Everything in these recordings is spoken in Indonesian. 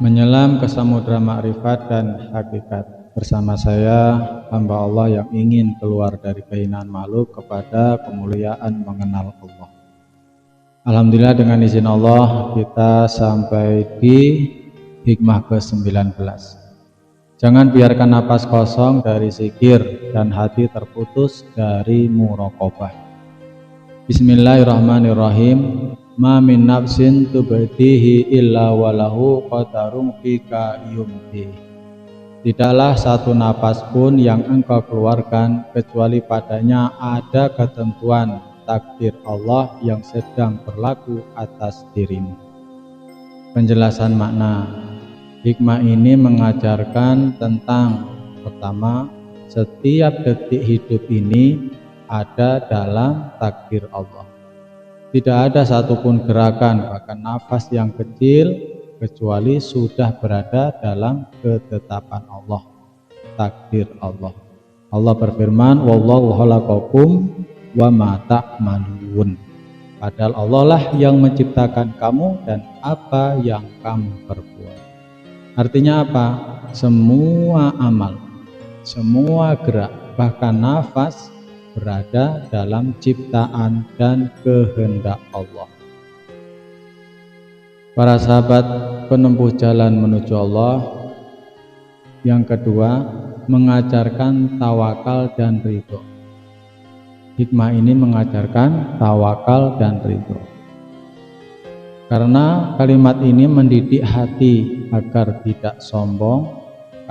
Menyelam ke samudra makrifat dan hakikat. Bersama saya, hamba Allah yang ingin keluar dari kehinaan makhluk kepada kemuliaan mengenal Allah. Alhamdulillah, dengan izin Allah kita sampai di hikmah ke-19. Jangan biarkan napas kosong dari zikir dan hati terputus dari muraqabah. Bismillahirrahmanirrahim. Ma min nafsin tubdihi illa walahu qadarun fika yumdi. Tidaklah satu napas pun yang engkau keluarkan kecuali padanya ada ketentuan takdir Allah yang sedang berlaku atas dirimu. Penjelasan makna hikmah ini mengajarkan tentang pertama, setiap detik hidup ini ada dalam takdir Allah. Tidak ada satupun gerakan, bahkan nafas yang kecil, kecuali sudah berada dalam ketetapan Allah, takdir Allah. Allah berfirman, wallahu khalaqakum wa ma ta'malun. Padahal Allah lah yang menciptakan kamu dan apa yang kamu perbuat. Artinya apa? Semua amal, semua gerak, bahkan nafas berada dalam ciptaan dan kehendak Allah. Para sahabat penempuh jalan menuju Allah. Yang kedua, mengajarkan tawakal dan ridho. Hikmah ini mengajarkan tawakal dan ridho. Karena kalimat ini mendidik hati agar tidak sombong,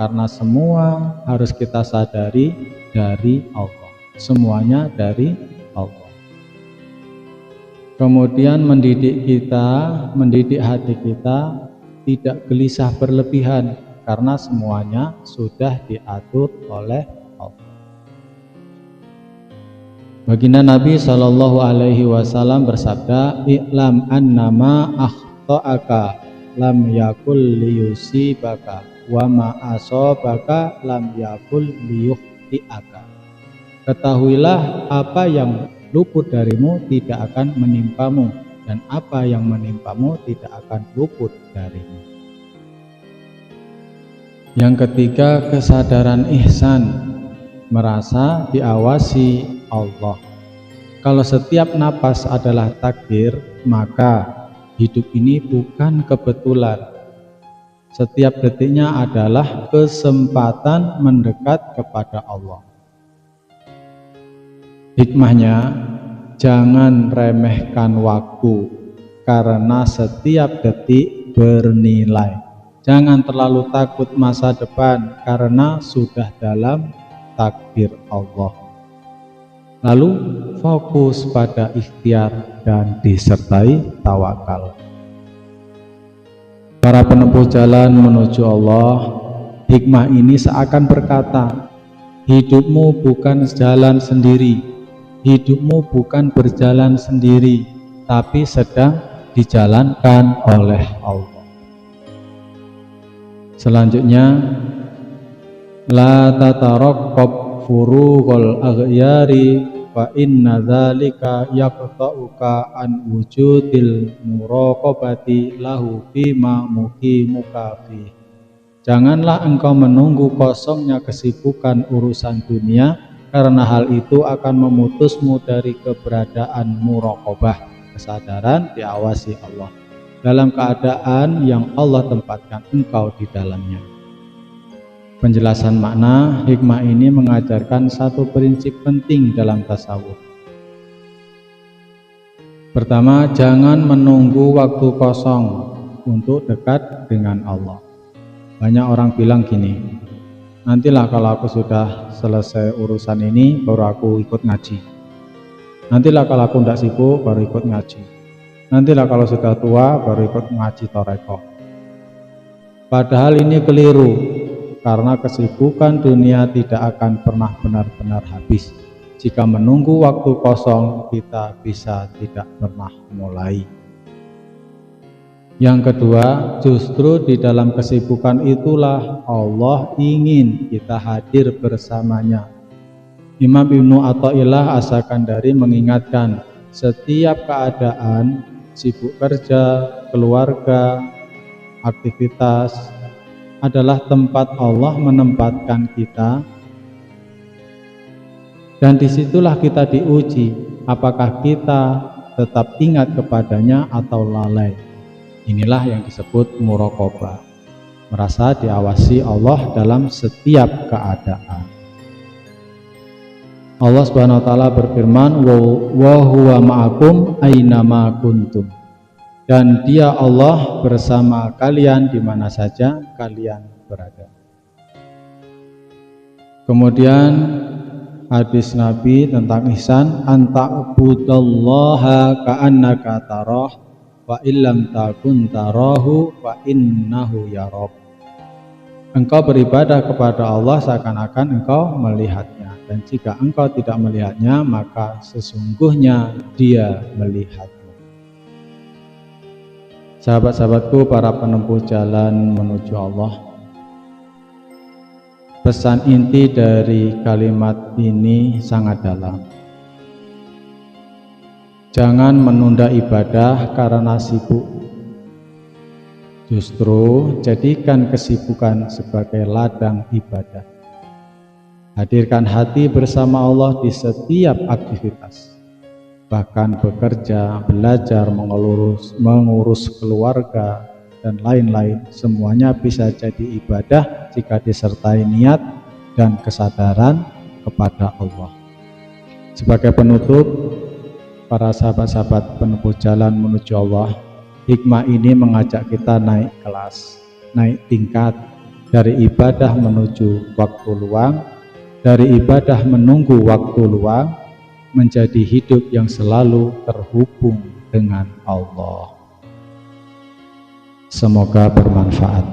karena semua harus kita sadari dari Allah. Semuanya dari Allah. Kemudian mendidik hati kita tidak gelisah berlebihan, karena semuanya sudah diatur oleh Allah. Baginda Nabi Shallallahu Alaihi Wasallam bersabda, "I'lam annama akhta'aka lam yakul liyusibaka, wa ma asabaka lam yakul liyukhti'aka." Ketahuilah, apa yang luput darimu tidak akan menimpamu, dan apa yang menimpamu tidak akan luput darimu. Yang ketiga, kesadaran ihsan, merasa diawasi Allah. Kalau setiap napas adalah takdir, maka hidup ini bukan kebetulan. Setiap detiknya adalah kesempatan mendekat kepada Allah. Hikmahnya, jangan remehkan waktu, karena setiap detik bernilai. Jangan terlalu takut masa depan, karena sudah dalam takdir Allah. Lalu fokus pada ikhtiar dan disertai tawakal. Para penempuh jalan menuju Allah, hikmah ini seakan berkata, hidupmu bukan jalan sendiri. Hidupmu bukan berjalan sendiri, tapi sedang dijalankan oleh Allah. Selanjutnya, la tataraqqab furuqal aghyari fa inna dzalika yaqta'uka an wujudil muraqabati lahu bima muqimuka fi. Janganlah engkau menunggu kosongnya kesibukan urusan dunia, karena hal itu akan memutusmu dari keberadaan muraqabah, kesadaran diawasi Allah, dalam keadaan yang Allah tempatkan engkau di dalamnya. Penjelasan makna hikmah ini mengajarkan satu prinsip penting dalam tasawuf. Pertama, jangan menunggu waktu kosong untuk dekat dengan Allah. Banyak orang bilang gini, nantilah kalau aku sudah selesai urusan ini baru aku ikut ngaji. Nantilah kalau aku tidak sibuk baru ikut ngaji. Nantilah kalau sudah tua baru ikut ngaji toreko. Padahal ini keliru, karena kesibukan dunia tidak akan pernah benar-benar habis. Jika menunggu waktu kosong, kita bisa tidak pernah mulai. Yang kedua, justru di dalam kesibukan itulah Allah ingin kita hadir bersamanya. Imam Ibnu Athaillah As-Sakandari mengingatkan, setiap keadaan, sibuk kerja, keluarga, aktivitas adalah tempat Allah menempatkan kita, dan disitulah kita diuji apakah kita tetap ingat kepadanya atau lalai. Inilah yang disebut muraqabah, merasa diawasi Allah dalam setiap keadaan. Allah Subhanahu wa taala berfirman, wa huwa ma'akum ainama kuntum. Dan Dia Allah bersama kalian di mana saja kalian berada. Kemudian hadis Nabi tentang ihsan, anta'budallaha ka'annaka tarah wa illam takun tarahu wa innahu yarak. Engkau beribadah kepada Allah seakan-akan engkau melihatnya, dan jika engkau tidak melihatnya maka sesungguhnya Dia melihatmu. Sahabat-sahabatku, para penempuh jalan menuju Allah, pesan inti dari kalimat ini sangat dalam. Jangan menunda ibadah karena sibuk. Justru jadikan kesibukan sebagai ladang ibadah. Hadirkan hati bersama Allah di setiap aktivitas. Bahkan bekerja, belajar, mengurus keluarga, dan lain-lain, semuanya bisa jadi ibadah jika disertai niat dan kesadaran kepada Allah. Sebagai penutup, para sahabat-sahabat penempuh jalan menuju Allah, hikmah ini mengajak kita naik kelas, naik tingkat dari ibadah menuju waktu luang, dari ibadah menunggu waktu luang, menjadi hidup yang selalu terhubung dengan Allah. Semoga bermanfaat.